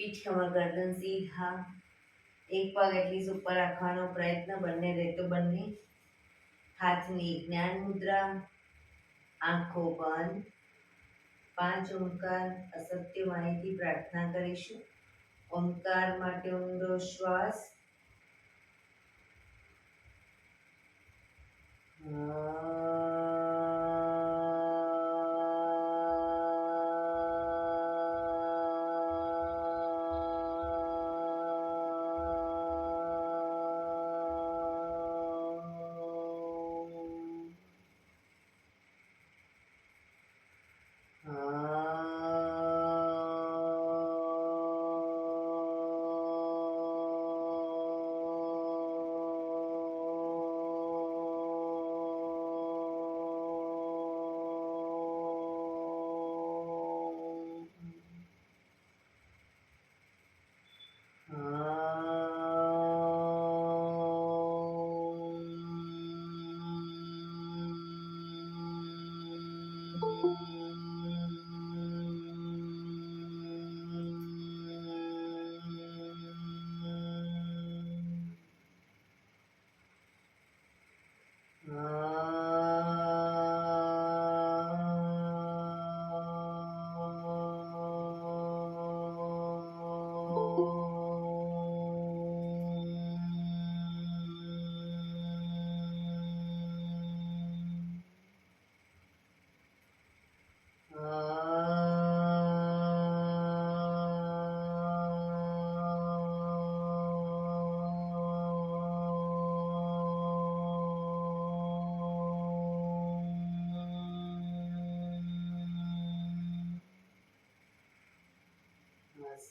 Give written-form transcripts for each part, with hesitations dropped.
પીઠ કમર ગરદન સીધા. એક પગ એટલી ઉપર રાખવાનો પ્રયત્ન. બંને રહેતો બંને હાથની જ્ઞાન મુદ્રા. આંખો બંધ. 5 ઓમકાર અસત્ય માહિતી પ્રાર્થના કરીશું. ઓમકાર માટે ઊંડો શ્વાસ.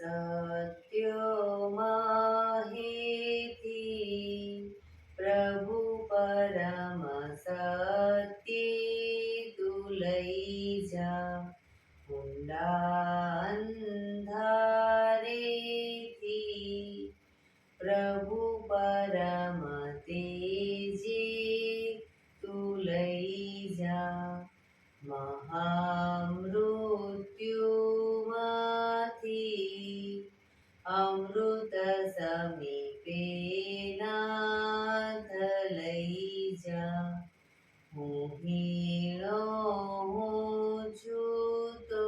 સત્યમાહેતિ પ્રભુ પરમ સત્ય તું લઈ જા. ઊંડા અંધારેથી પ્રભુ પરમ તેજે તું લઈ જા. મહામૃત્યુમાંથી અમૃત સમીપે નાથ લઈ જા. હું હીણો હું છું તો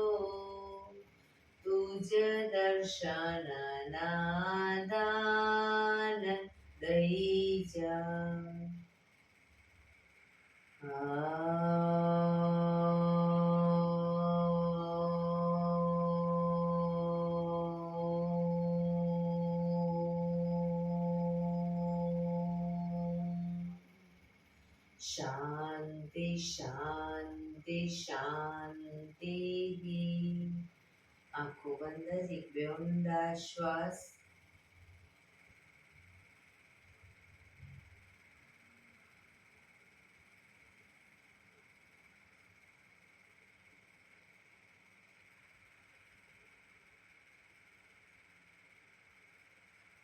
તુજ દર્શન ના દાન દઈ જા. શાંતિ શાંતિ શાંતિ. આંખો બંધ. એક બે ઊંડા શ્વાસ.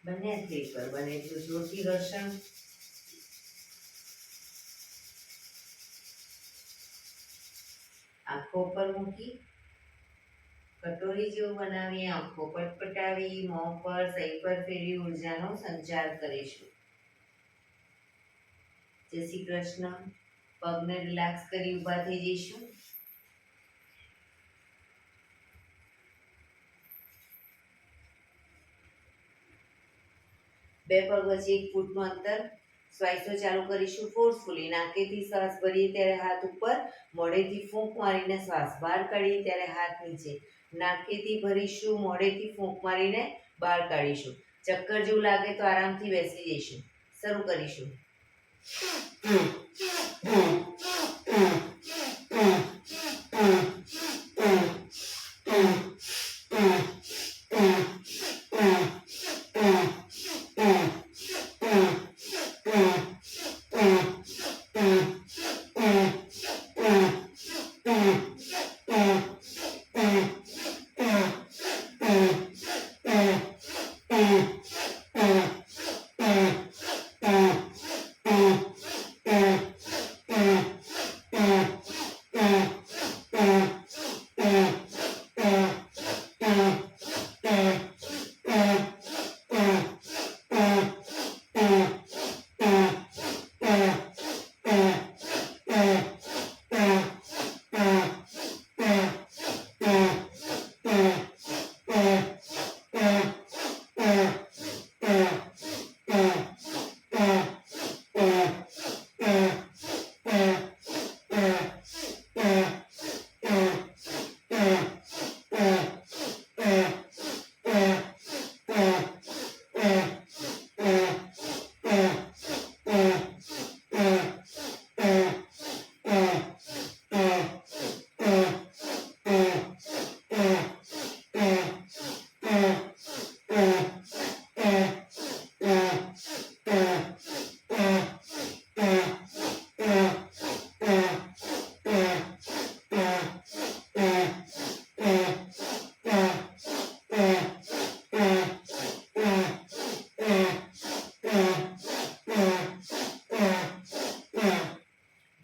બંને હાથ પર બને એટલું જોરથી ઘર્ષણ. આંખો પર મૂકી કટોરી જેવું બનાવી આંખો પટપટાવી મોં પર સહી પર ફેરવી ઉર્જાનો સંચાર કરીશું. જય શ્રી કૃષ્ણ. પગને રિલેક્સ કરી ઊભા થઈ જઈશું. બે પગ વચ્ચે 1 ફૂટનું અંતર. શ્વાસો ચાલુ કરીશું ફોર્સફુલી. નાકેથી શ્વાસ ભરીએ ત્યારે હાથ ઉપર. મોઢેથી ફૂંક મારીને શ્વાસ બહાર કાઢીએ ત્યારે હાથ નીચે. નાકેથી ભરીશું, મોઢેથી ફૂંક મારીને બહાર કાઢીશું. ચક્કર જેવું લાગે તો આરામથી બેસી જઈશું. શરૂ કરીશું.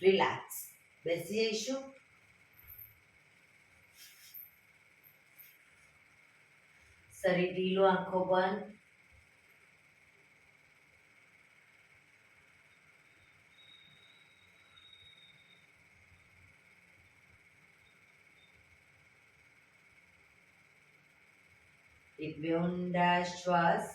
રિલેક્સ. બેસી જઈશું. શરીર ઢીલું, આંખો બંધ. એક બે ઊંડા શ્વાસ.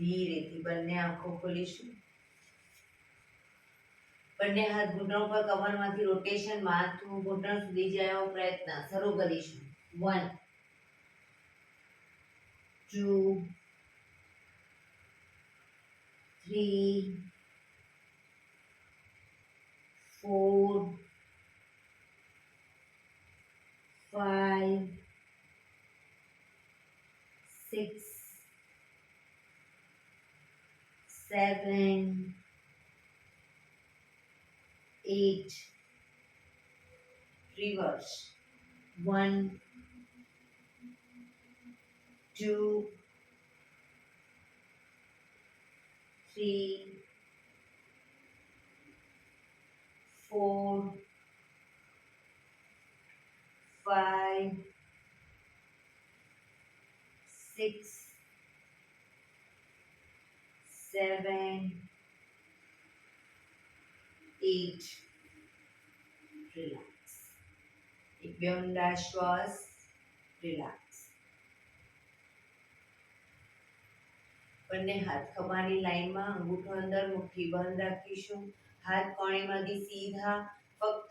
ધીરેથી બંને આંખો ખોલીશું. બંને હાથ ઘૂંટણ પર, કમરમાંથી રોટેશન, માથું ઘૂંટણ સુધી જાય એવો પ્રયત્ન શરૂ કરીશું. 1 2 3 4 5 6 7 8. Reverse. 1 2 3 4 5 6 7 8. Relax. એક બે ઊંડા શ્વાસ. રિલેક્સ. બંને હાથ ખભાની લાઈનમાં, અંગૂઠો અંદર, મુઠ્ઠી બંધ રાખીશું. હાથ કોણીમાંથી સીધા, ફક્ત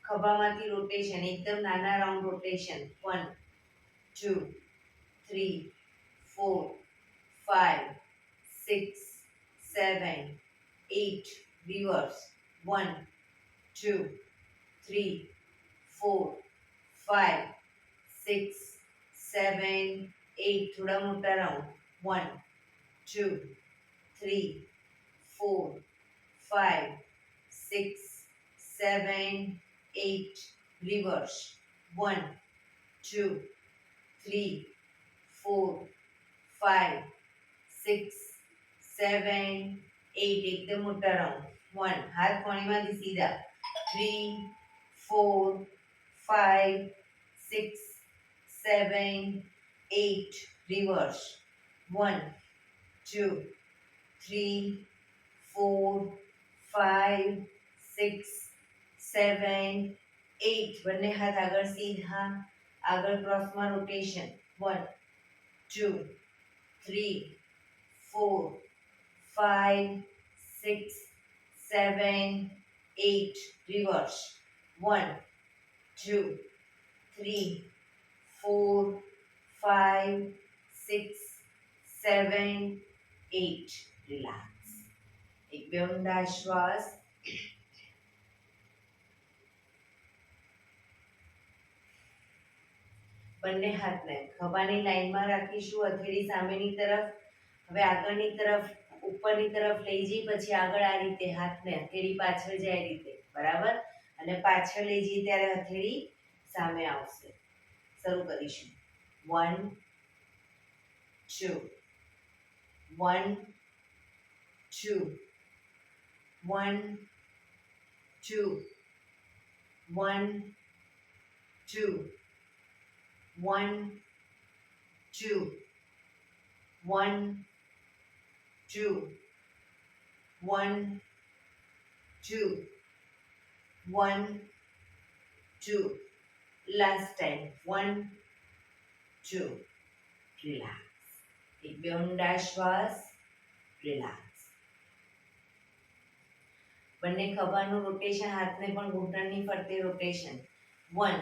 ખભામાંથી રોટેશન, એકદમ નાના રાઉન્ડ રોટેશન. 1 2 3 4 5 6 7 8. Reverse. 1 2 3 4 5 6 7 8. થોડા મોટા રાઉન્ડ. 1 2 3 4 5 6 7 8. Reverse. 1 2 3 4 5 6 7 8. એકદમ મોટા રાઉન્ડ. 1. હાથ કોણીમાંથી સીધા. 3 4 5 6 7 8. Reverse. 1 2 3 4 5 6 7 8. બંને હાથ આગળ સીધા, આગળ ક્રોસમાં રોટેશન. 1 2 3 4 5 6 7 8. Reverse. 1 2 3 4 5 6 7 8. Relax. એક બે ઊંડા શ્વાસ. બંને હાથને ખભાની લાઈનમાં રાખીશું. હથેળી સામેની તરફ. હવે આગળની તરફ, ઉપરની તરફ લઈ જઈ, પછી આગળ આ રીતે હાથને, હથેળી પાછળ જાય રીતે, બરાબર. અને પાછળ લઈ જઈએ ત્યારે હથેળી સામે આવશે. શરૂ કરીશું. 1 2 1 2 1 2 1 2 1 2 1 2 1 2 1 2. Last time. 1 2. Relax. એક બે ઊંડા શ્વાસ. રિલેક્સ. બંને ખભાનું રોટેશન, હાથને પણ ઘૂંટણની ફરતે રોટેશન. 1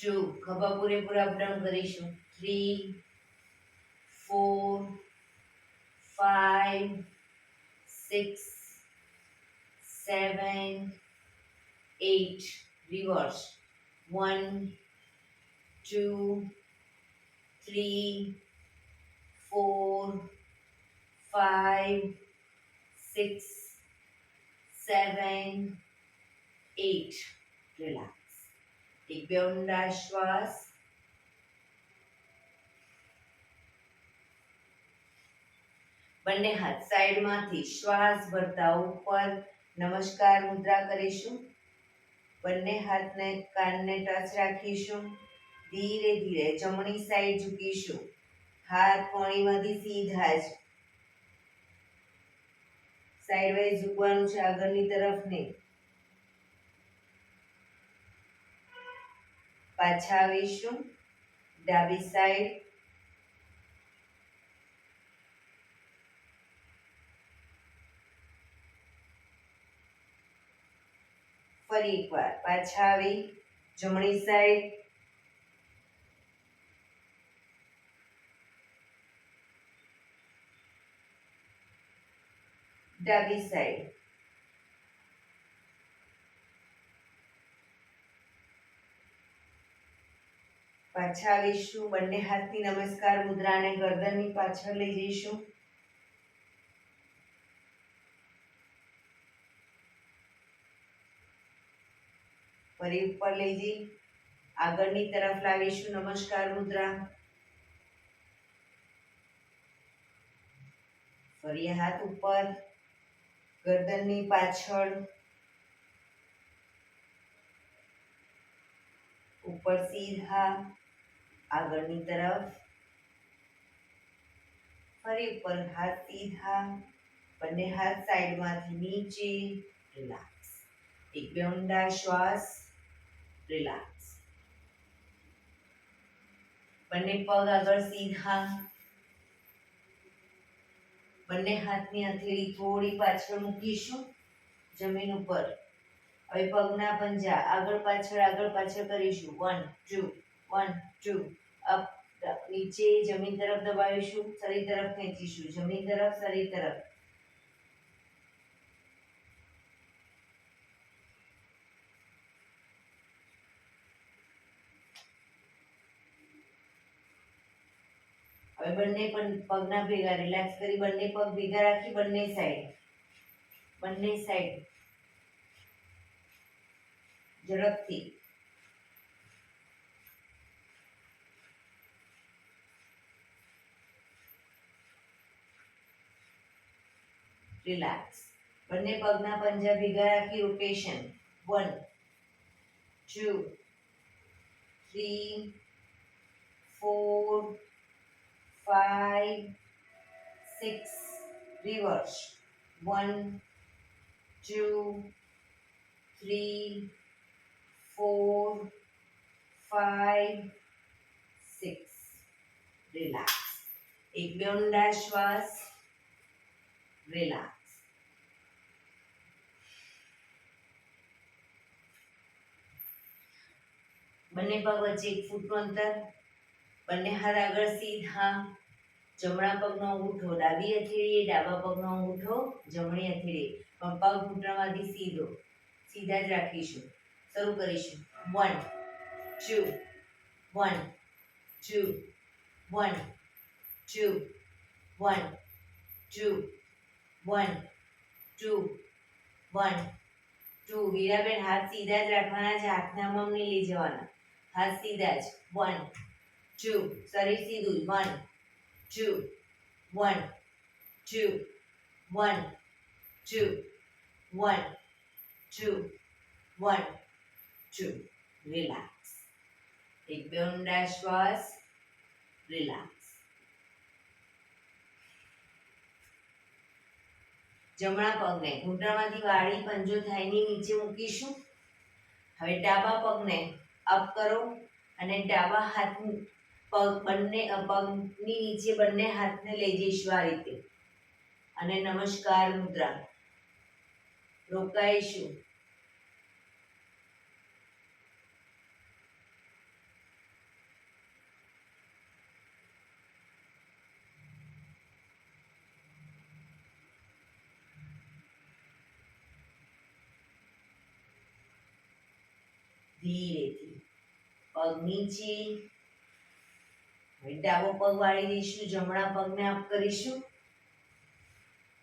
2. ખભા પૂરેપૂરા અપડાઉન કરીશું. 3 4 5 6 7 8. Reverse. 1 2 3, 4, 5, 6, 7, 8. રિલેક્સ. એક બે ઊંડા શ્વાસ. બંને હાથ સાઈડમાંથી શ્વાસ ભરતા ઉપર નમસ્કાર મુદ્રા કરીશું. બંને હાથને કાનને ટચ રાખીશું. ધીરે ધીરે જમણી સાઈડ ઝૂકીશું. હાથ કોણીમાંથી સીધા જ સાઈડ વાઇઝ ઝૂકવાનું છે, આગળની તરફ નહીં. પાછા આવીશું. ડાબી સાઈડ. ફરી એકવાર પાછા આવી જમણી સાઈડ. ડાબી સાઈડ. પાછા આવીશું. બંને હાથની નમસ્કાર મુદ્રાને ગરદનની પાછળ લઈ જઈશું. ફરી ઉપર લઈ જઈ આગળની તરફ લાવીશું નમસ્કાર મુદ્રા. ફરી હાથ ઉપર, ગરદનની પાછળ, ઉપર સીધા, આગળની તરફ. ફરી ઉપર હાથ સીધા, બંને હાથ સાઈડમાંથી નીચે. રિલેક્સ. એક બે ઊંડા શ્વાસ. રિલેક્સ. બંને પગ આગળ સીધા. બંને હાથની હથેળી થોડી પાછળ મૂકીશું જમીન ઉપર. હવે પગના પંજા આગળ પાછળ કરીશું. 1 2 1 2. અપ નીચે જમીન તરફ દબાવીશું. શરીર તરફ ખેંચીશું. જમીન તરફ, શરીર તરફ. હવે બંને પગના ભેગા રિલેક્સ કરી બંને પગ ભેગા રાખી બંને સાઈડ ઝડપથી. રિલેક્સ. બંને પગના પંજા ભેગા રાખી રોટેશન. 1 2 3 4 5 6. રિવર્સ. 1 2 3 4 5 6. રિલેક્સ. એક બે ઊંડા શ્વાસ. રિલેક્સ. બંને પગ વચ્ચે 1 ફૂટનું અંતર. બંને હાથ આગળ સીધા. જમણા પગનો અંગૂઠો ડાબી હથેળીએ, ડાબા પગનો અંગૂઠો જમણી હથેળીએ. પણ પગ ઘૂંટણમાંથી સીધા જ રાખીશું. શરૂ કરીશું. 1 2 1 2 1 2 1 2 1 2 1 2. વીરાબેન હાથ સીધા જ રાખવાના છે, હાથના મમ નહીં લઈ જવાના. હાથ સીધા જ. 1 2. શરીર સીધું. 1 2 1 2 1 2 1 2 1 2. રિલેક્સ. એક બે ઊંડા શ્વાસ. રિલેક્સ. જમણા પગને ઘૂંટણમાંથી વાળી પંજો થાઈની નીચે મૂકીશું. હવે ડાબા પગને અપ કરો અને ડાબા હાથ બંને પગની નીચે બંને હાથને લઈ જઈશું આ રીતે. અને નમસ્કાર મુદ્રા. રોકાઈશું. ધીરેથી પગ નીચે, હવે ડાબો પગ વાળી દઈશું, જમણા પગને અપ કરીશું,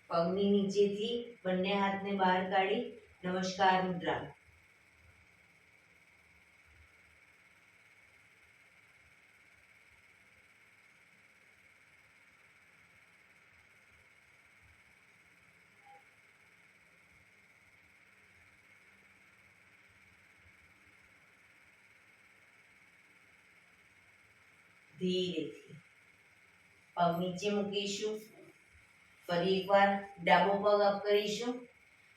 પગની નીચેથી બંને હાથને બહાર કાઢી નમસ્કાર મુદ્રા. ધીરેથી પગ નીચે મૂકીશું. ફરી એકવાર ડાબો પગ અપ કરીશું.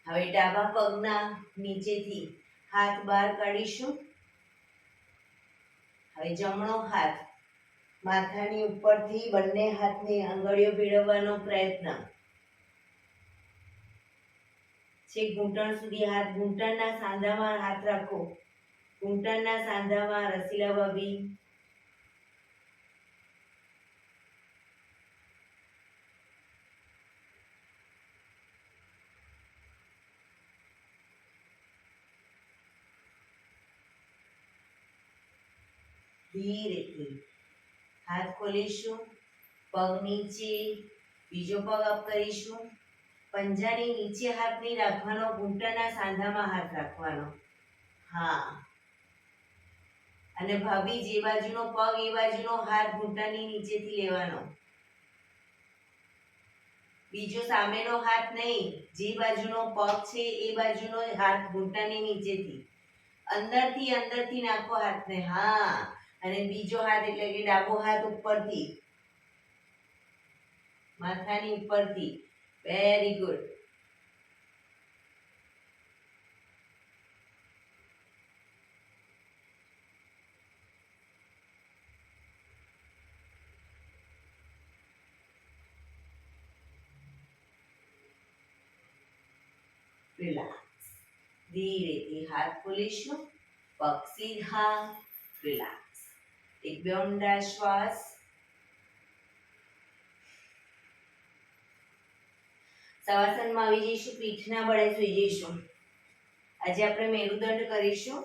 હવે ડાબા પગના નીચેથી હાથ બહાર કાઢીશું. હવે જમણો હાથ માથાની ઉપરથી બંને હાથની આંગળીઓ ભેળવવાનો પ્રયત્ન. છેક ઘૂંટણ સુધી હાથ, ઘૂંટણના સાંધામાં હાથ રાખો. ઘૂંટણના સાંધામાં રસીલા ભાભી. ધીરેથી હાથ ખોલીશું. પગ નીચે, બીજો પગ અપ કરીશું. પંજાની નીચે હાથ નહીં રાખવાનો, ઘૂંટણના સાંધામાં હાથ રાખવાનો. હા, અને ભાભી જે બાજુનો પગ એ બાજુનો હાથ ઘૂંટણની નીચેથી લેવાનો. બીજો સામેનો હાથ નહીં, જે બાજુનો પગ છે એ બાજુનો હાથ ઘૂંટણની નીચેથી. અંદરથી નાખો હાથને. હા, અને બીજો હાથ એટલે કે ડાબો હાથ ઉપરથી, માથાની ઉપરથી. Very good. રિલેક્સ. ધીરેથી હાથ ખોલીશું. પગ સીધા. રિલેક્સ. એક બે ઊંડા શ્વાસ. શવાસનમાં આવી જઈશું. પીઠના બળે સુઈ જઈશું. આજે આપણે મેરુદંડ કરીશું.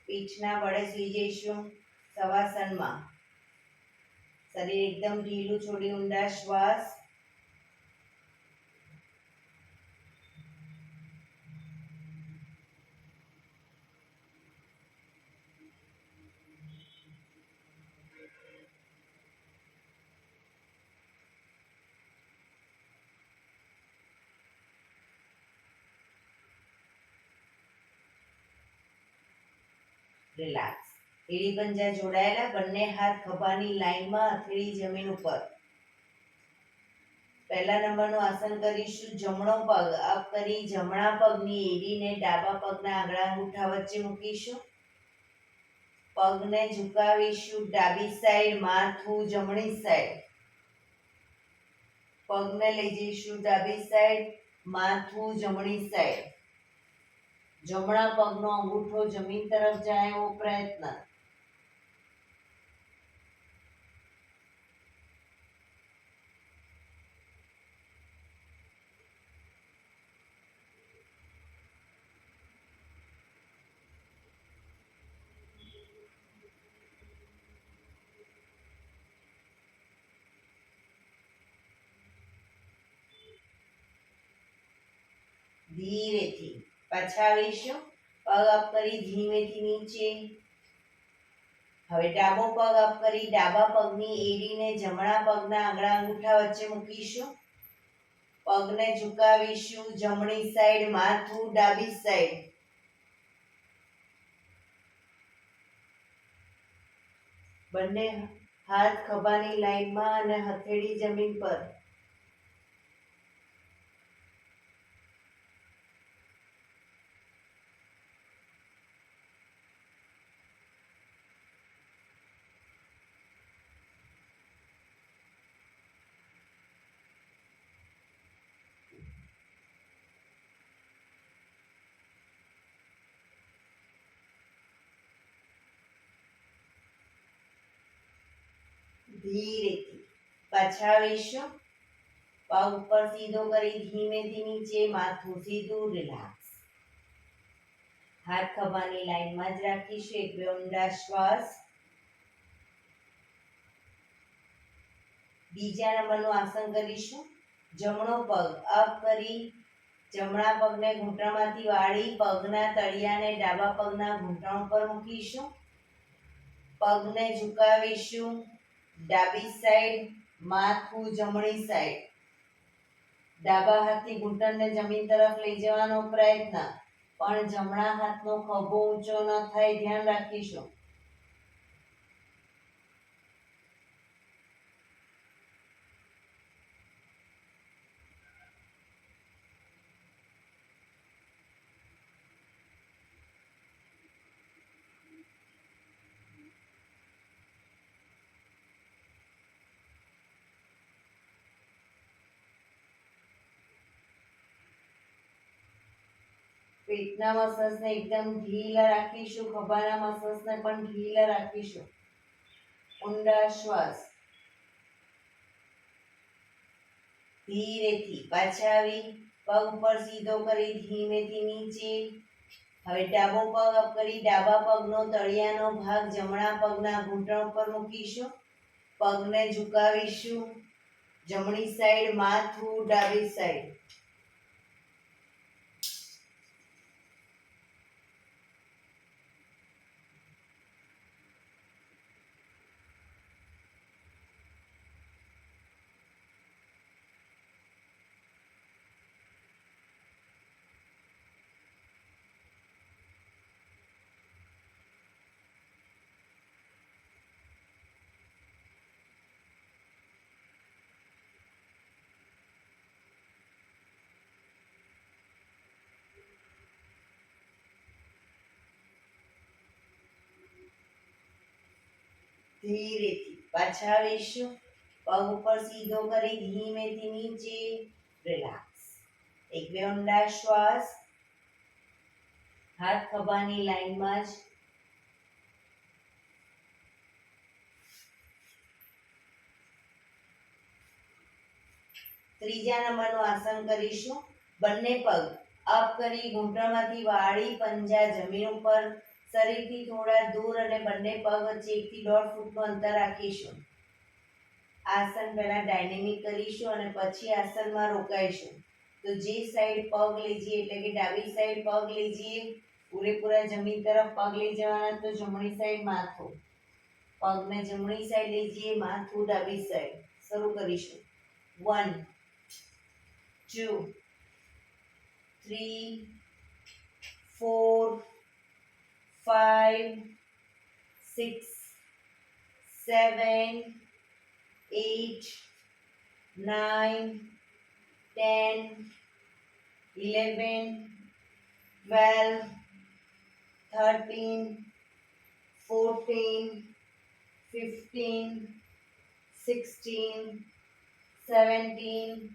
પીઠના બળે સુઈ જઈશું શવાસનમાં. શરીર એકદમ ઢીલું છોડી ઊંડા શ્વાસ. રિલેક્સ. એડી પંજા જોડાયેલા. બંને હાથ ખભાની લાઈનમાં, હથેળી જમીન ઉપર. પહેલા નંબરનું આસન કરીશું. જમણો પગ અપ કરી જમણા પગની એડીને ડાબા પગના આંગળા અંગૂઠા વચ્ચે મૂકીશું. પગને ઝુકાવીશું ડાબી સાઈડ, માથું જમણી સાઈડ. પગને લઈ જઈશું ડાબી સાઈડ, માથું જમણી સાઈડ. જમણા પગનો અંગૂઠો જમીન તરફ જાય એવો પ્રયત્ન. ધીરેથી પાછા આવીશું. પગ અપ કરી ધીમેથી નીચે. હવે ડાબો પગ અપ કરી ડાબા પગની એડીને જમણા પગના આંગળા અંગૂઠા વચ્ચે મૂકીશું. પગને ઝુકાવીશું જમણી સાઈડ, માથું ડાબી સાઈડ. બંને હાથ ખભાની લાઈનમાં અને હથેળી જમીન પર. ધીરેથી પાછા આવીશું. પગ ઉપર સીધો કરી ધીમેથી નીચે, માથું સીધું. રિલેક્સ. હાથ ખભાની લાઈનમાં જ રાખીશું. એક બે ઊંડા શ્વાસ. બીજા નંબરનું આસન કરીશું. જમણો પગ અપ કરી જમણા પગને ઘૂંટણમાંથી વાળી પગના તળિયાને ડાબા પગના ઘૂંટણ પર મૂકીશું. પગને ઝુકાવીશું ડાબી સાઈડ, માથું જમણી સાઈડ. ડાબા હાથથી ઘૂંટણને જમીન તરફ લઈ જવાનો પ્રયત્ન, પણ જમણા હાથનો ખભો ઊંચો ન થાય, ધ્યાન રાખીશું. પેટના મસલ્સને એકદમ ઢીલા રાખીશું, ખભાના મસલ્સને પણ ઢીલા રાખીશું. ઊંડા શ્વાસ. ધીરેથી પાછા આવી પગ ઉપર સીધો કરી ધીમેથી નીચે. હવે ડાબો પગ અપ કરી ડાબા પગનો તળિયાનો ભાગ જમણા પગના ઘૂંટણ પર મૂકીશું. પગને ઝુકાવીશું જમણી સાઈડ, માથું ડાબી સાઈડ. ધીરેથી પાછા આવીશું. પગ ઉપર સીધો કરી ધીમેથી નીચે. રિલેક્સ. એક બે ઊંડા શ્વાસ. હાથ ખભાની લાઈનમાં જ. ત્રીજા નંબરનું આસન કરીશું. બંને પગ અપ કરી ઘૂંટણમાંથી વાળી પંજા જમીન ઉપર, શરીરથી થોડા દૂર અને બંને પગ વચ્ચે 1 થી 1.5 ફૂટનું અંતર રાખીશું. આસન પહેલા ડાયનેમિક કરીશું અને પછી આસનમાં રોકાઈશું. તો જે સાઈડ પગ લઈ જઈએ એટલે કે ડાબી સાઈડ પગ લઈ જઈએ, પૂરેપૂરા જમીન તરફ પગ લઈ જવાના, તો જમણી સાઈડ માથું. પગને જમણી સાઈડ લઈ જઈએ, માથું ડાબી સાઈડ. શરૂ કરીશું. 1 2 3 4 5 6 7 8 9 10 11 12 13 14 15 16 17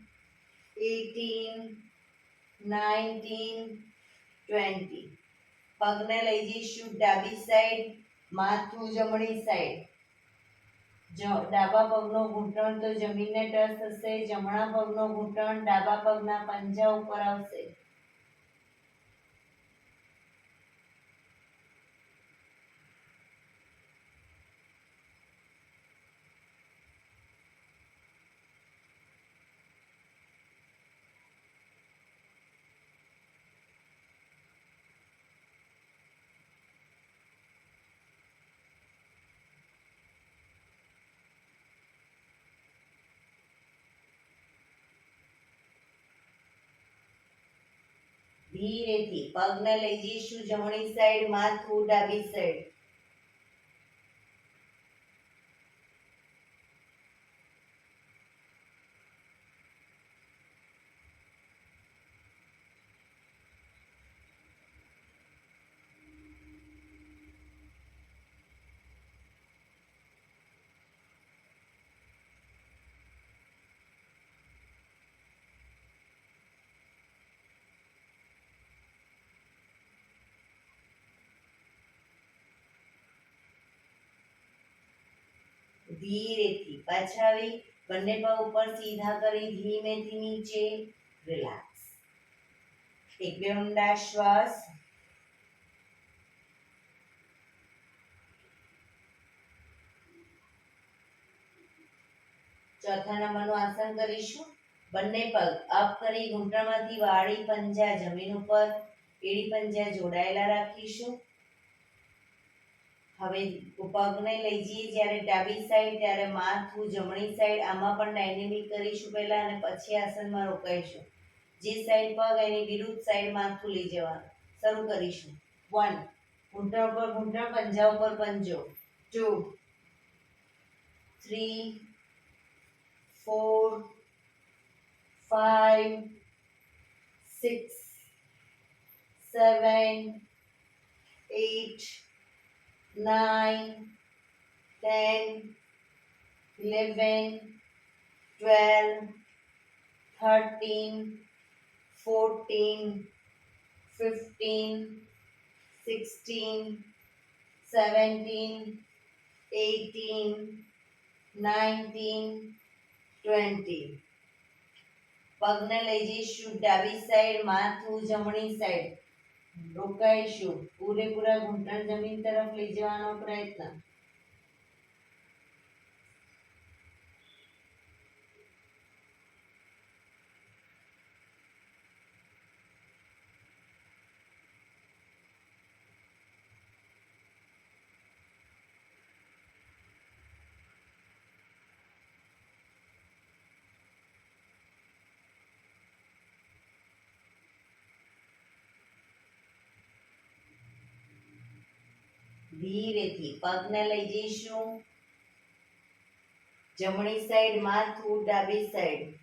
18 19 20. પગને લઈ જઈશું ડાબી સાઈડ, માથું જમણી સાઈડ. ડાબા પગનો ઘૂંટણ તો જમીનને ટચ થશે, જમણા પગનો ઘૂંટણ ડાબા પગના પંજા ઉપર આવશે. ધીરેથી પગને લઈ જઈશું જમણી સાઈડ, માથું ડાબી સાઈડ. ધીરેથી પાછા આવી બંને પગ ઉપર સીધા કરી ધીમેથી નીચે. રિલેક્સ. એક બે ઊંડા શ્વાસ. ચોથા નંબરનું આસન કરીશું. બંને પગ અપ કરી ઘૂંટણમાંથી વાળી પંજા જમીન ઉપર, એડી પંજા જોડાયેલા રાખીશું. હવે પગને લઈ જઈએ જ્યારે ડાબી સાઈડ ત્યારે માથું જમણી સાઈડ, આમાં પણ ડાયનેમિક કરીશું પહેલા અને પછી આસનમાં રોકાઈશું. જે સાઈડ પગ એની વિરુદ્ધ સાઈડ માથું લઈ જવાનું. શરૂ કરીશું. 1, ઘૂંટણ ઉપર ઘૂંટણ, પંજા ઉપર પંજો. 2, 3, 4, 5, 6, 7, 8, 9, 10, 11, 12, 13, 14, 15, 16, 17, 18, 19, 20. પગને લઈ જઈશું ડાબી સાઈડ, માથું જમણી સાઈડ, રોકાઈશું. પૂરેપૂરા ઘૂંટણ જમીન તરફ લઈ જવાનો પ્રયત્ન. ધીરેથી પગને લઈ જઈશું જમણી સાઈડ, માથું ડાબી સાઈડ.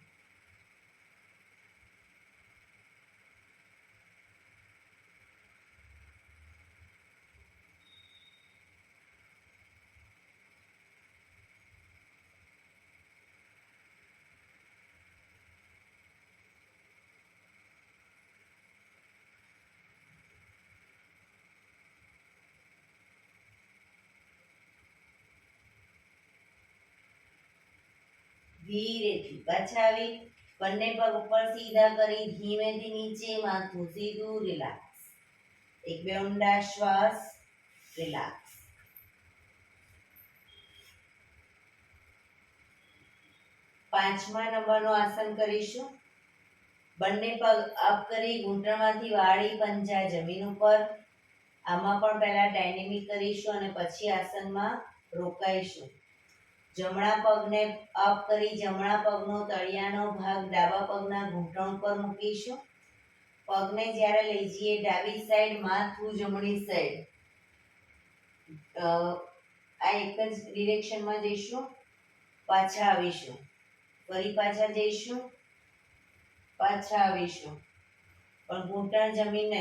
ધીરેથી પાછા આવી બંને પગ ઉપર સીધા કરી ધીમેથી નીચે, માથું સીધું, રિલેક્સ. એક બે ઊંડા શ્વાસ, રિલેક્સ. પાંચમા નંબરનું આસન કરીશું. બંને પગ અપ કરી ઘૂંટણમાંથી વાળી પંજા જમીન ઉપર, આમાં પણ પહેલા ડાયનેમિક કરીશું અને પછી આસનમાં રોકાઈશું. જમણા પગને અપ કરી જમણા પગનો તળિયાનો ભાગ ડાબા પગના ઘૂંટણ ઉપર મૂકીશું. પગને જ્યારે લઈ જઈએ ડાબી સાઈડ, માથું જમણી સાઈડ, આ એક જ ડિરેક્શનમાં જઈશું. પાછા આવીશું, ફરી પાછા જઈશું, પાછા આવીશું. પણ ઘૂંટણ જમીનને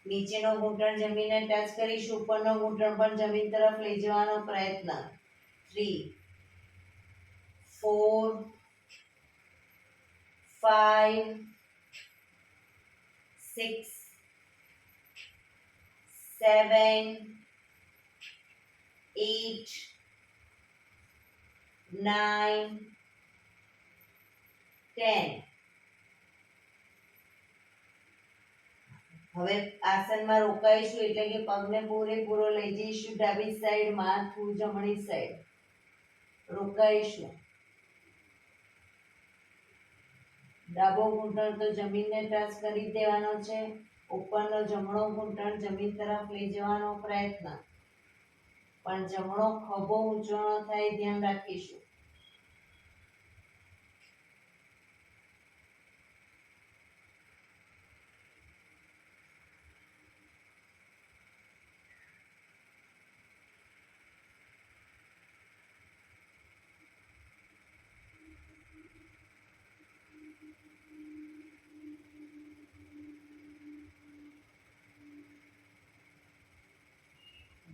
નીચેનો ઘૂંટણ જમીનને ટચ કરીશું, ઉપરનો ઘૂંટણ પણ જમીન તરફ લઈ જવાનો પ્રયત્ન. 3, 4, 5, 6, 7, 8, 9, 10. હવે આસનમાં રોકાઈશું એટલે કે પગને પૂરેપૂરો લઈ જઈશું ડાબી સાઈડ, માથું જમણી સાઈડ, રોકાઈશું. ડાબો ઘૂંટણ તો જમીનને ટચ કરી દેવાનો છે. ઉપરનો જમણો ઘૂંટણ જમીન તરફ લઈ જવાનો પ્રયત્ન, પણ જમણો ખભો ઊંચો ન થાય, ધ્યાન રાખીશું.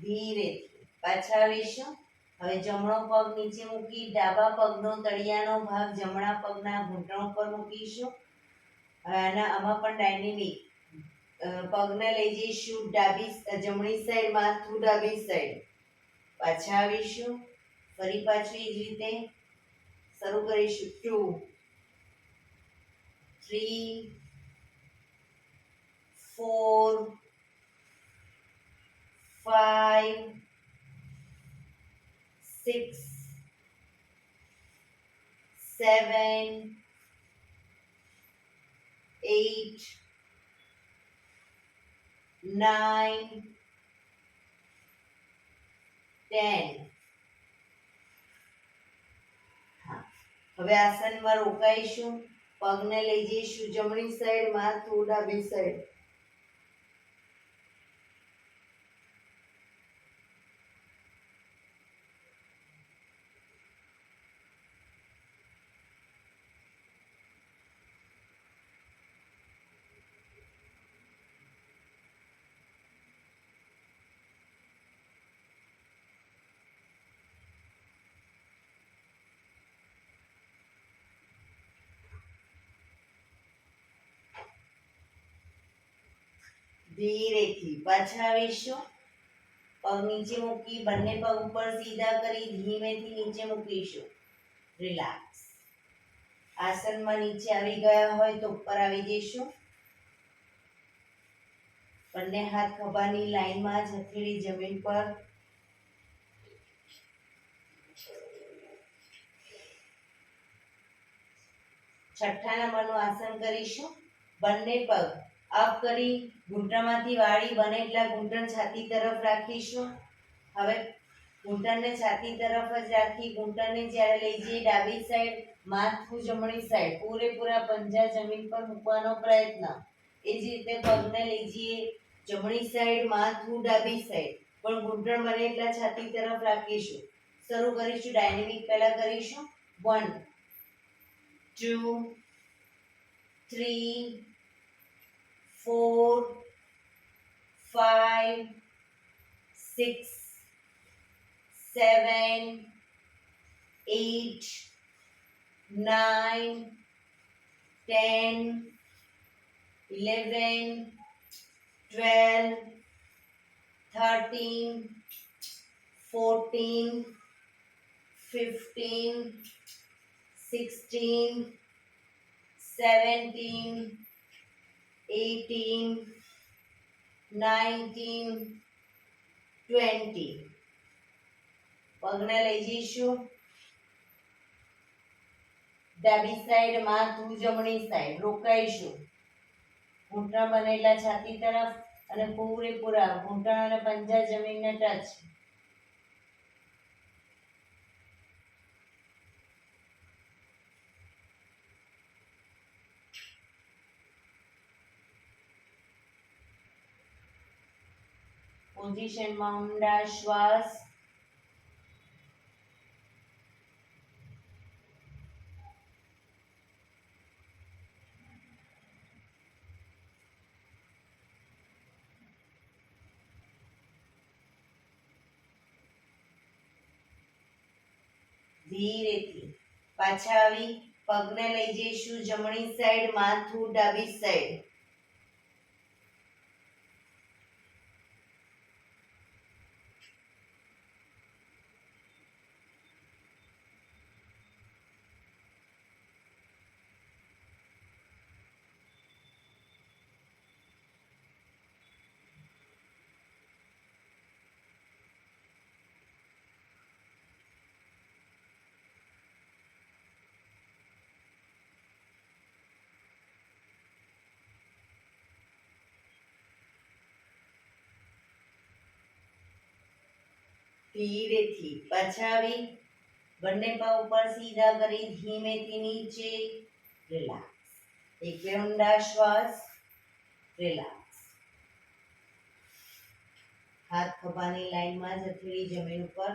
ધીરેથી પાછા આવીશું. હવે જમણો પગ નીચે મૂકી ડાબા પગનો તળિયાનો ભાગ જમણા પગના ઘૂંટણ ઉપર મૂકીશું. અને આમાં પણ ડાયનેમિક. પગને લઈ જઈશું જમણી સાઈડ, માથું ડાબી સાઈડ, પાછા આવીશું. ફરી પાછું એ જ રીતે શરૂ કરીશું. 2, 3, 4, 5, 6, 7 8 9 10. હવે આસનમાં રોકાઈશું. પગને લઈ જઈશું જમણી સાઈડ, માથું ડાબી સાઈડ. ધીરેથી પાછા આવીશું. પગ નીચે મૂકી બંને પગ ઉપર સીધા કરી ધીમેથી નીચે મૂકીશું. રિલેક્સ. આસનમાં નીચે આવી ગયા હોય તો ઉપર આવી જઈશું. બંને હાથ ખભાની લાઈનમાં જ, હથેળી જમીન પર. છઠ્ઠા નંબરનું આસન કરીશું. બંને પગ અપ કરી ઘૂંટણમાંથી વાળી બને એટલા ઘૂંટણ છાતી તરફ રાખીશું. હવે ઘૂંટણને છાતી તરફ જ રાખી ઘૂંટણને જ્યારે લઈ જઈએ ડાબી સાઈડ, માથું જમણી સાઈડ, પૂરેપૂરા પંજા જમીન પર મૂકવાનો પ્રયત્ન. એ જ રીતે પગને લઈ જઈએ જમણી સાઈડ, માથું ડાબી સાઈડ, પણ ઘૂંટણ બને એટલા છાતી તરફ રાખીશું. શરૂ કરીશું. ડાયનેમિક પહેલા કરીશું. 1 2 3 4 5 6 7 8 9 10 11 12 13 14 15 16 17 18 19 20. પગને લઈ જઈશું ડાબી સાઈડ, માથું જમણી સાઈડ. રોકાઈશું. ઘૂંટણ બનેલા છાતી તરફ અને પૂરેપૂરા ઘૂંટણ અને પંજા જમીનને ટચ. પોઝિશનમાં ઊંડા શ્વાસ. ધીરેથી પાછા આવી પગને લઈ જઈશું જમણી સાઈડ, માથું ડાબી સાઈડ. ધીરેથી પાછા આવી બંને પગ ઉપર સીધા કરી ધીમેથી નીચે. રિલેક્સ. એક બે ઊંડા શ્વાસ. રિલેક્સ. હાથ ખભાની લાઈનમાં જ, હથેળી જમીન ઉપર.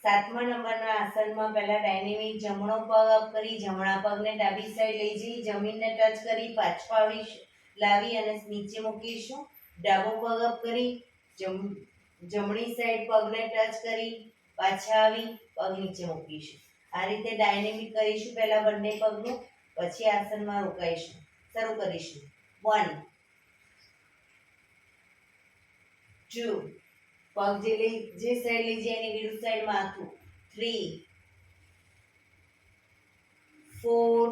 સાતમા નંબરના આસનમાં પહેલા ડાયનેમિક જમણો પગ અપ કરી જમણા પગને ડાબી સાઈડ લઈ જઈ જમીનને ટચ કરી પાછો લાવી અને નીચે મૂકીશું. ડાબો પગ અપ કરી જમણી સાઈડ પગને ટચ કરી પાછા આવી પગ નીચે મૂકીશું. આ રીતે ડાયનેમિક કરીશું. પહેલા બંને પગનું, પછી આસનમાં રોકાઈશું. શરૂ કરીશું. 1 2 પગ જે સાઈડ લઈ જાય એની વિરુદ્ધ સાઈડ માથું. 3 4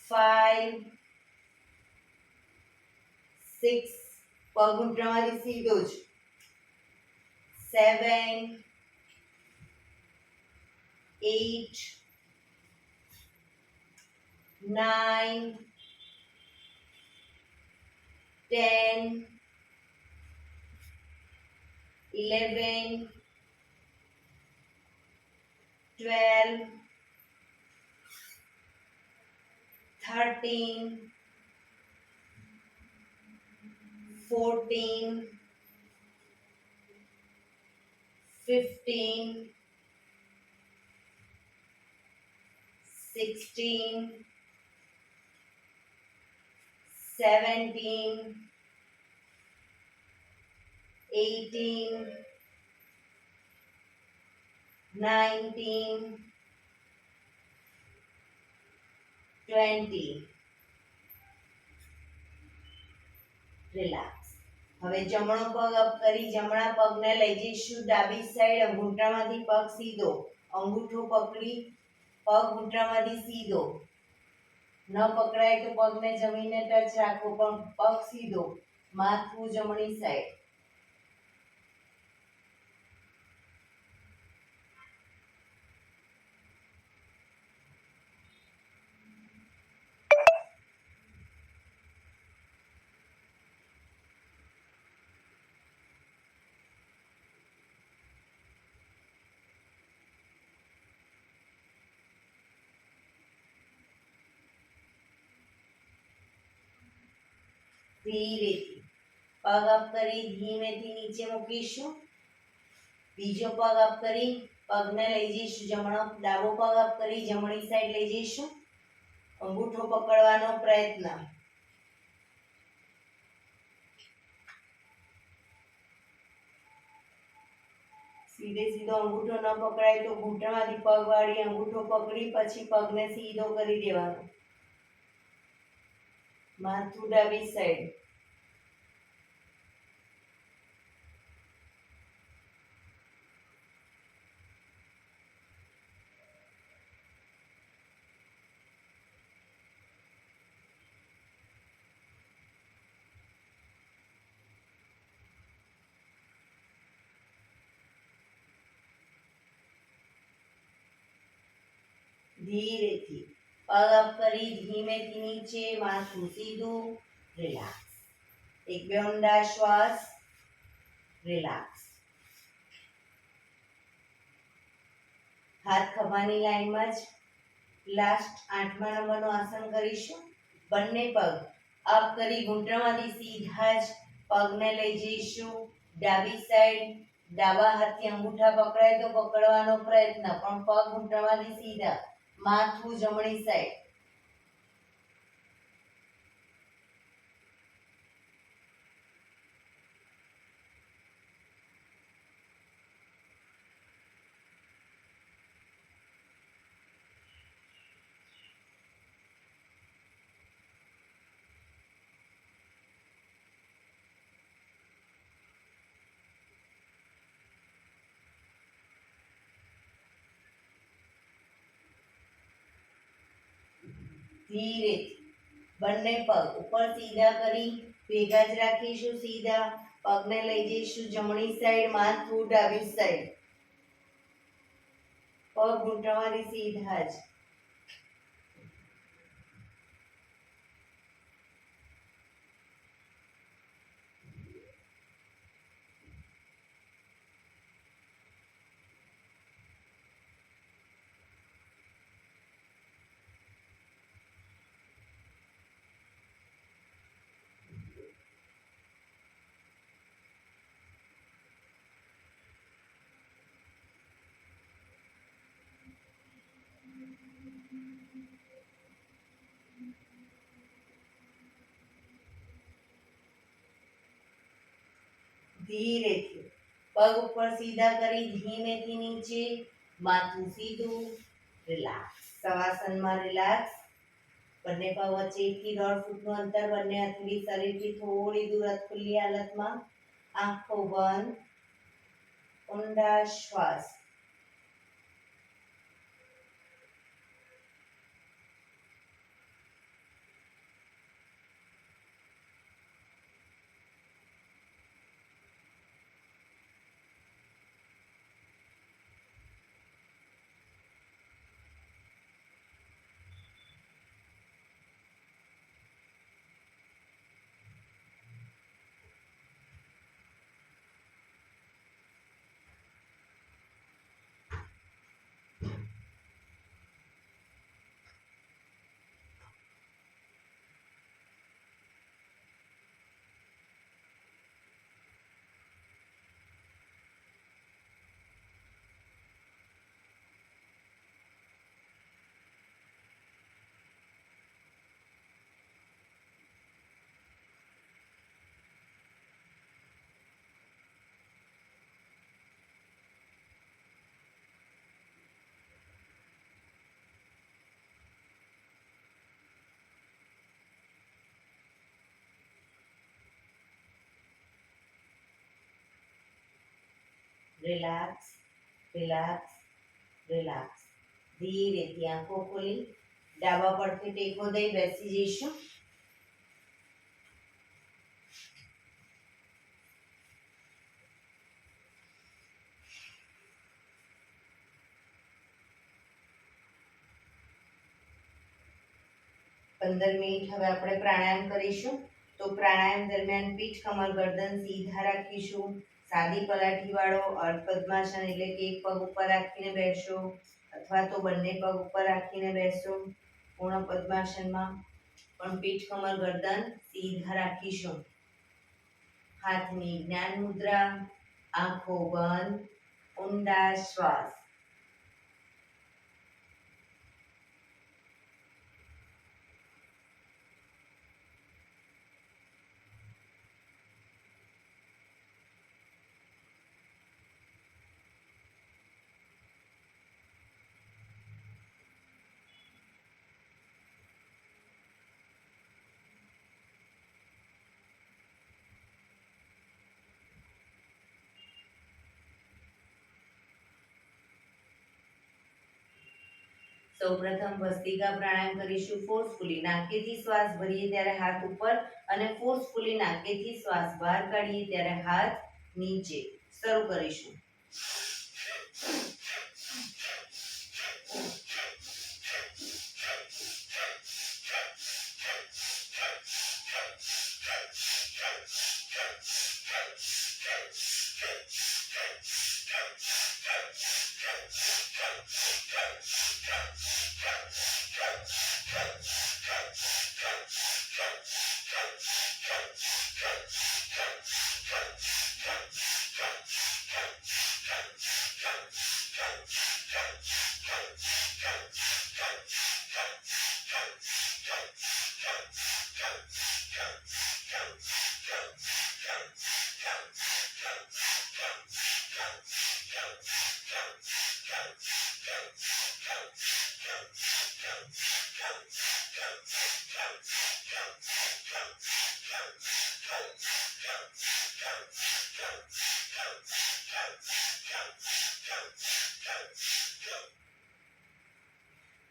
5 6 પગ ઘૂંટણમાંથી સીધો જ. 7 8 9 10 11 12 13 14 15 16 17 18 19 20 રિલેક્સ. હવે જમણો પગ અપ કરી જમણા પગને લઈ જઈશું ડાબી સાઈડ. ઘૂંટણમાંથી પગ સીધો, અંગૂઠો પકડી પગ ઘૂંટણમાંથી સીધો. ન પકડાય તો પગને જમીનને ટચ રાખવો, પણ પગ સીધો, માથું જમણી સાઈડ. ધીરેથી પગ અપ કરી ધીમેથી નીચે મૂકીશું. બીજો પગ અપ કરી પગને લઈ જઈશું જમણો, ડાબો પગ અપ કરી જમણી સાઈડ લઈ જઈશું. અંગૂઠો પકડવાનો પ્રયત્ન. સીધે સીધો અંગૂઠો ન પકડાય તો ઘૂંટણમાંથી પગ વાળી અંગૂઠો પકડી પછી પગને સીધો કરી દેવાનો. માથું ડાબી સાઈડ. ધીરેથી પગ અપ કરી ધીમેથી નીચે, માથું સીધું, રિલેક્સ. એક બે ઊંડા શ્વાસ, રિલેક્સ. હાથ ખભાની લાઈનમાં જ. લાસ્ટ 8મા નંબરનું આસન કરીશું. બંને પગ અપ કરી ઘૂંટણમાંથી સીધા જ પગને લઈ જઈશું ડાબી સાઈડ. ડાબા હાથથી અંગૂઠા પકડાય તો પકડવાનો પ્રયત્ન, પણ પગ ઘૂંટણમાંથી સીધા, માથું જમણી સાઈડ. ધીરેથી બંને પગ ઉપર સીધા કરી ભેગા જ રાખીશું. સીધા પગને લઈ જઈશું જમણી સાઈડ, માથું ડાબી સાઈડ. પગ ઘૂંટણમાંથી સીધા જ. ધીરેથી પગ ઉપર સીધા કરી ધીમેથી નીચે, માથું સીધું, રિલેક્સ. શવાસનમાં રિલેક્સ. બંને પગ વચ્ચે 1 થી 1.5 ફૂટનું અંતર. બંને હથેળી શરીરથી થોડી દૂર ખુલ્લી હાલતમાં. આંખો બંધ. ઊંડા શ્વાસ. Relax, relax, relax. ધીરેથી આંખો ખોલી ડાબા પડખે ટેકો દઈ બેસી જઈશું. પંદર મિનિટ હવે આપણે પ્રાણાયામ કરીશું. તો પ્રાણાયામ દરમિયાન પીઠ, કમર, ગરદન સીધા રાખીશું. સાદી પલાઠી વાળો અર્ધ પદ્માસન એટલે કે એક પગ ઉપર રાખીને બેસો અથવા તો બંને પગ ઉપર રાખીને બેસો. પૂર્ણ પદ્માસનમાં પણ પીઠ, કમર, ગરદન સીધા રાખીશું. હાથની જ્ઞાન મુદ્રા, આંખો બંધ, ઊંડા શ્વાસ. સૌપ્રથમ ભસ્ત્રિકા પ્રાણાયામ કરીશું. ફોર્સફુલી નાકેથી શ્વાસ ભરીએ ત્યારે હાથ ઉપર અને ફોર્સફુલી નાકેથી શ્વાસ બહાર કાઢીએ ત્યારે હાથ નીચે. શરૂ કરીશું.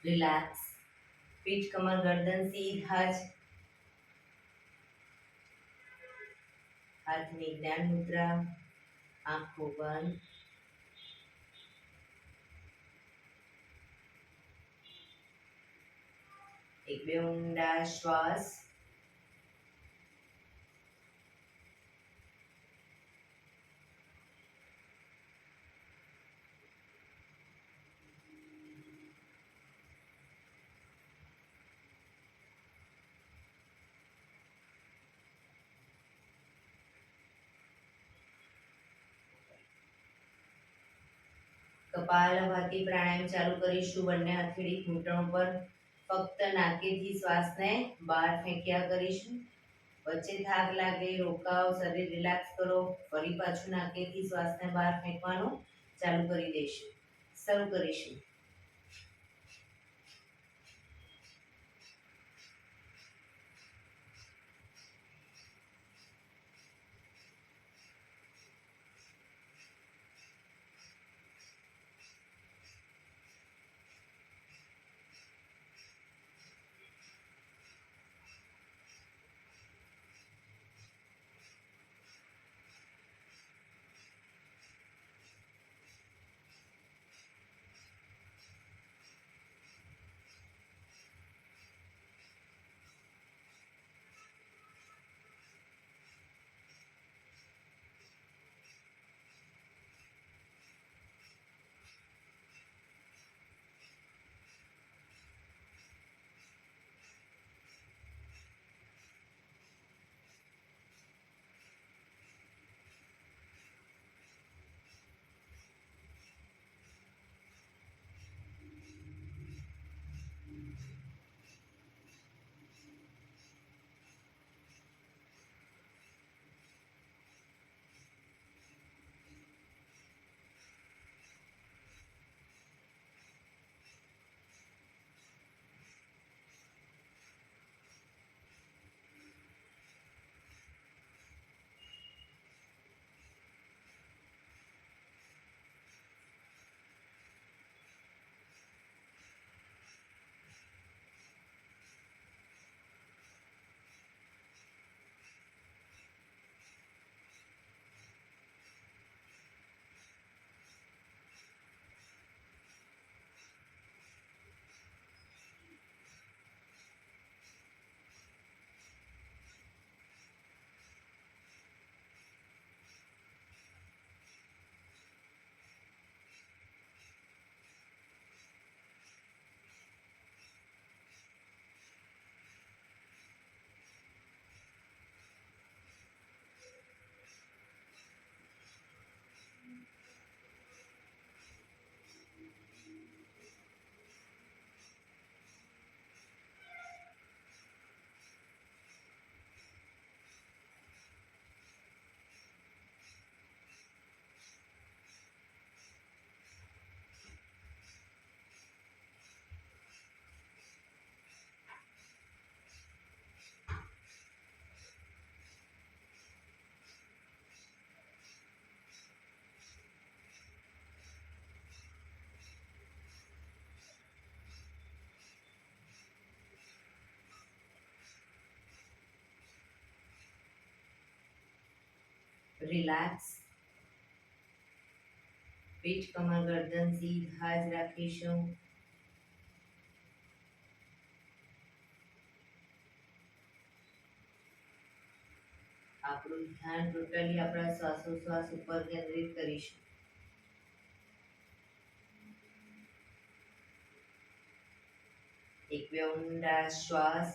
રિલેક્સ. પીઠ, કમર, ગરદન સીધા જ. હાથની જ્ઞાન મુદ્રા, આંખો બંધ. એક બે ઊંડા શ્વાસ. કપાલભાતી પ્રાણાયામ ચાલુ કરીશું. બંને હથેળી ઘૂંટણ પર. ફક્ત નાકેથી શ્વાસને બહાર ફેંક્યા કરીશું. વચ્ચે થાક લાગે, રોકાવ, શરીર રિલેક્સ કરો. ફરી પાછું નાકેથી શ્વાસને બહાર ફેંકવાનું ચાલુ કરી દઈશું. શરૂ કરીશું. રિલેક્સ. પીઠ, કમર, ગરદન સીધા જ રાખીશું. આપણું ધ્યાન ટોટલી આપણા શ્વાસોશ્વાસ ઉપર કેન્દ્રિત કરીશું. એક બે ઊંડા શ્વાસ.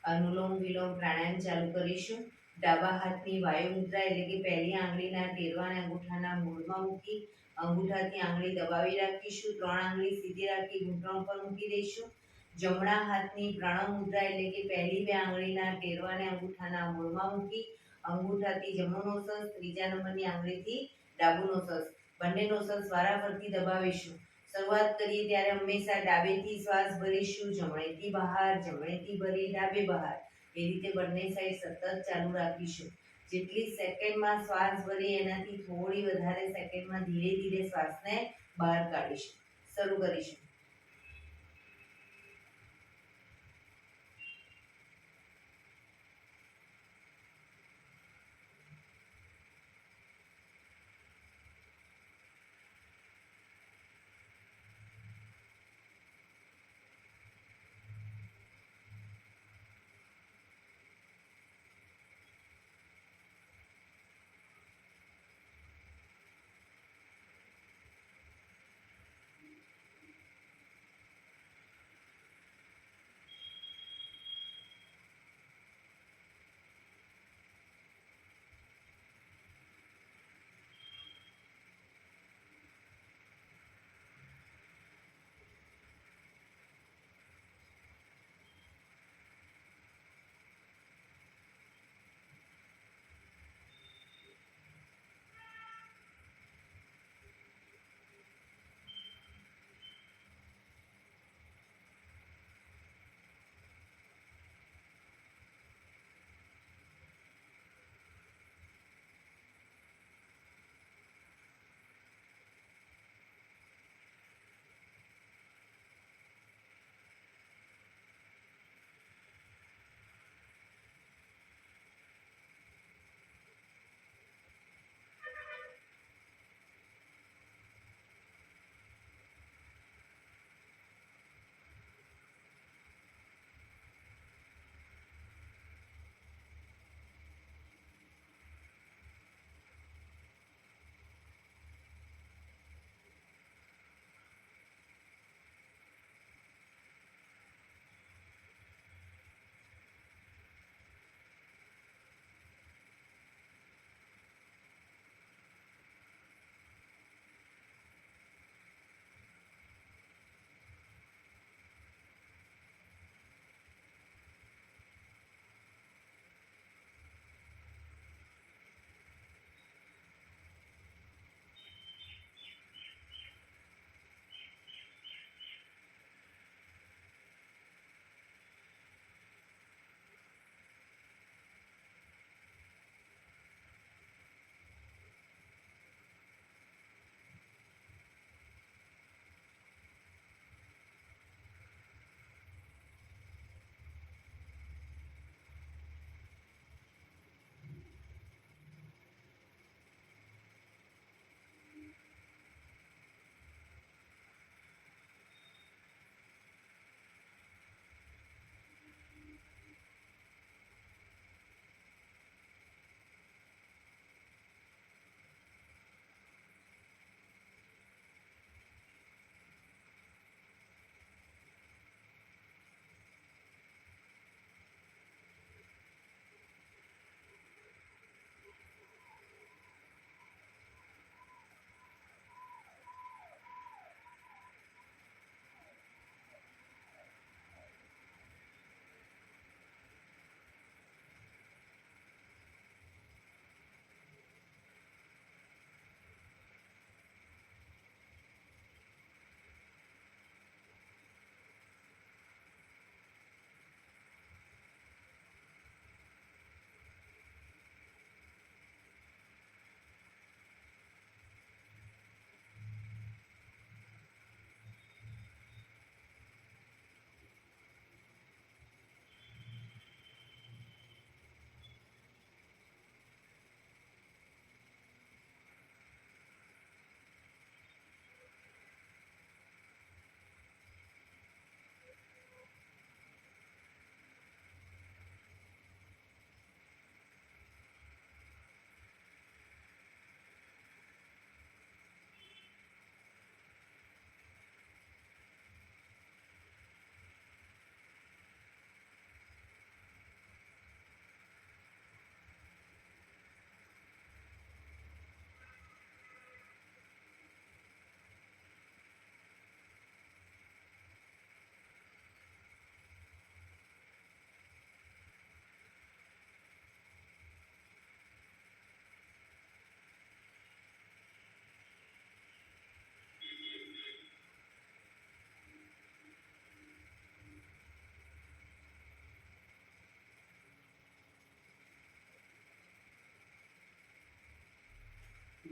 અનુલોમ વિલોમ પ્રાણાયામ ચાલુ કરીશું. ડાબા હાથની વાયુ મુદ્રા એટલે કે પહેલી આંગળીના ટેરવાને અંગૂઠાના મૂળમાં મૂકી અંગૂઠાથી આંગળી દબાવી રાખીશું. 3 આંગળી સીધી રાખી ઘૂંટણ પર મૂકી દઈશું. જમણા હાથની પ્રણવ મુદ્રા એટલે કે પહેલી 2 આંગળીના ટેરવાને અંગૂઠાના મૂળમાં મૂકી અંગૂઠાથી જમણો નોસસ, ત્રીજા નંબરની આંગળીથી ડાબુ નોસસ, બંને નોસસ વારાફરતી દબાવીશું. શરૂઆત કરીએ ત્યારે હંમેશા ડાબેથી શ્વાસ ભરીશું, જમણેથી બહાર, જમણેથી ભરી ડાબે બહાર. એ રીતે બંને સાઈડ સતત ચાલુ રાખીશું. જેટલી સેકન્ડમાં શ્વાસ ભરીએ એનાથી થોડી વધારે સેકન્ડમાં ધીરે ધીરે શ્વાસને બહાર કાઢીશું. શરૂ કરીશું.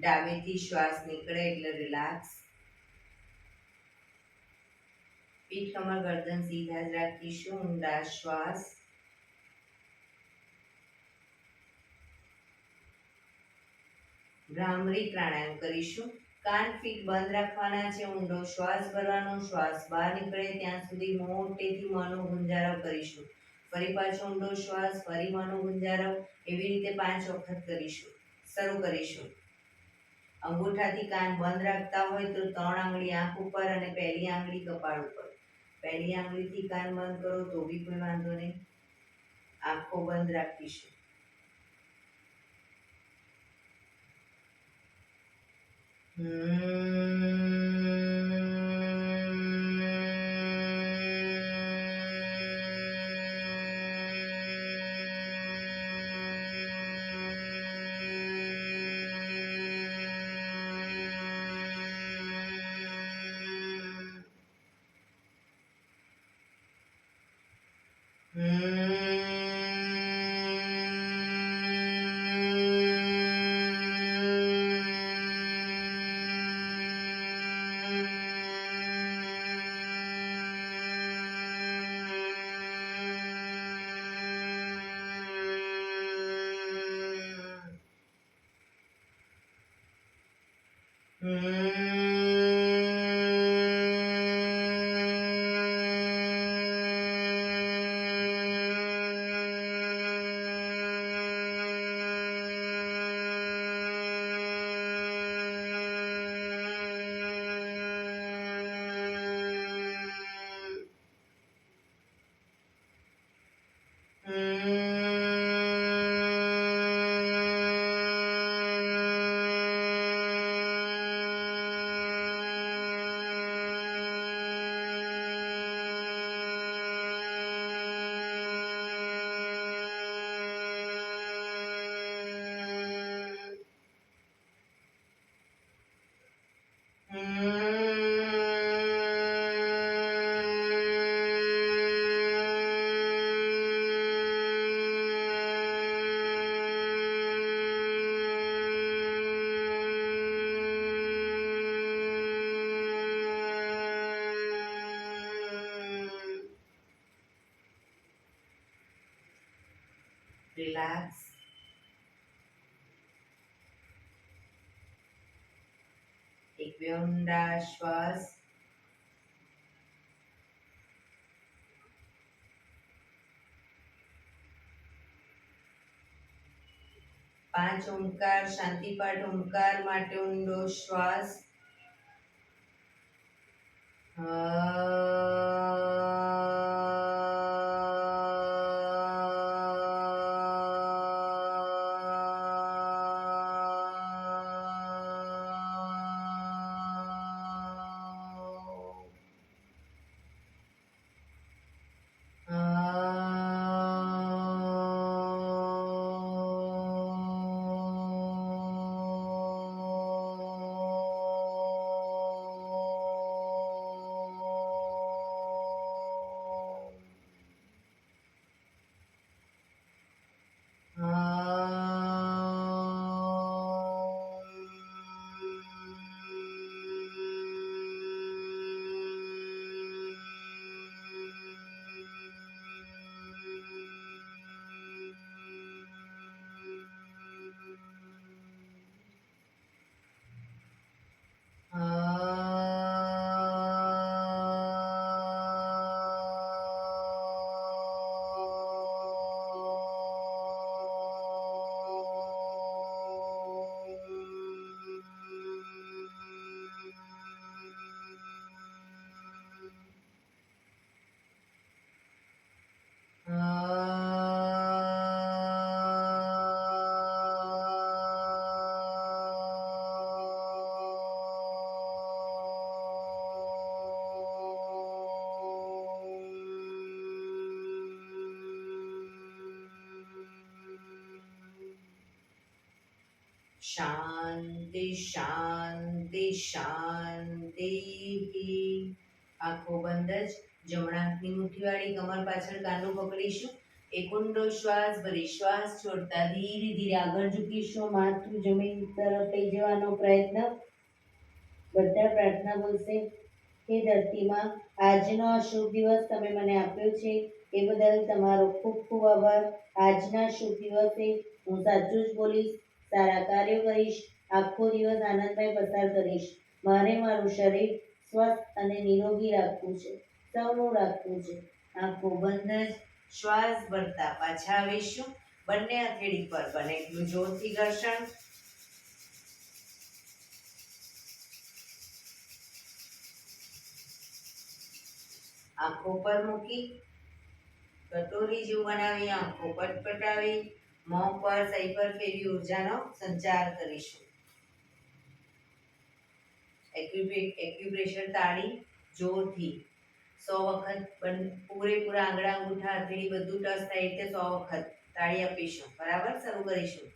ડાબેથી શ્વાસ નીકળે એટલે રિલેક્સ. પીઠ કમર ગરદન સીધા જ રાખીશું. ઊંડા શ્વાસ. ભ્રામરી પ્રાણાયામ કરીશું. કાન ફીટ બંધ રાખવાના છે. ઊંડો શ્વાસ ભરવાનો. શ્વાસ બહાર નીકળે ત્યાં સુધી મોટેથી મોંનો ગુંજારવ કરીશું. ફરી પાછો ઊંડો શ્વાસ. ફરી મોંનો ગુંજારવ. એવી રીતે 5 વખત કરીશું. શરૂ કરીશું. અંગૂઠાથી કાન બંધ રાખતા હોય તો 3 આંગળી આંખ ઉપર અને પહેલી આંગળી કપાળ ઉપર. પહેલી આંગળીથી કાન બંધ કરો તો બી કોઈ વાંધો નહીં. આંખો બંધ રાખીશું. Relax. એક બે ઊંડા શ્વાસ. પાંચ ઓમકાર શાંતિપાઠ ઓમકાર માટે ઊંડો શ્વાસ. શાંતિ શાંતિ શાંતિ. આંખો બંધ જ. જમણા હાથની મુઠ્ઠી વાળી કમર પાછળ કાંડું પકડીશું. એક ઊંડો શ્વાસ ભરી શ્વાસ છોડતા ધીરે ધીરે આગળ ઝૂકીશું. માથું જમીન તરફ લઈ જવાનો પ્રયત્ન. બધા પ્રાર્થના બોલશે. હે ધરતીમાં, આજનો આ શુભ દિવસ તમે મને આપ્યો છે એ બદલ તમારો ખૂબ ખૂબ આભાર. આજના શુભ દિવસે હું સાચું જ બોલીશ, સારા કાર્યો કરીશ, આખો દિવસ આનંદમય પસાર કરીશ. મારે મારું શરીર સ્વસ્થ અને નિરોગી રાખવું છે, સૌનું રાખવું છે. આંખો બંધ જ શ્વાસ ભરતા પાછા આવીશું. બંને હથેળી પર બને એટલું જોરથી ઘર્ષણ. આંખો પર મૂકી કટોરી જેવું બનાવી આંખો પટપટાવી મોં પર સહી પર ફેરવી ઉર્જાનો સંચાર કરીશું. એક્યુપ્રેશર તાળી જોરથી 100 વખત પૂરેપૂરા આંગળા અંગૂઠા હથેળી બધું ટચ થાય એટલે 100 વખત તાળી આપીશું. બરાબર, શરૂ કરીશું.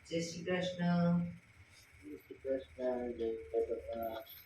જય શ્રી કૃષ્ણ. જય શ્રી કૃષ્ણ. જય બાપા.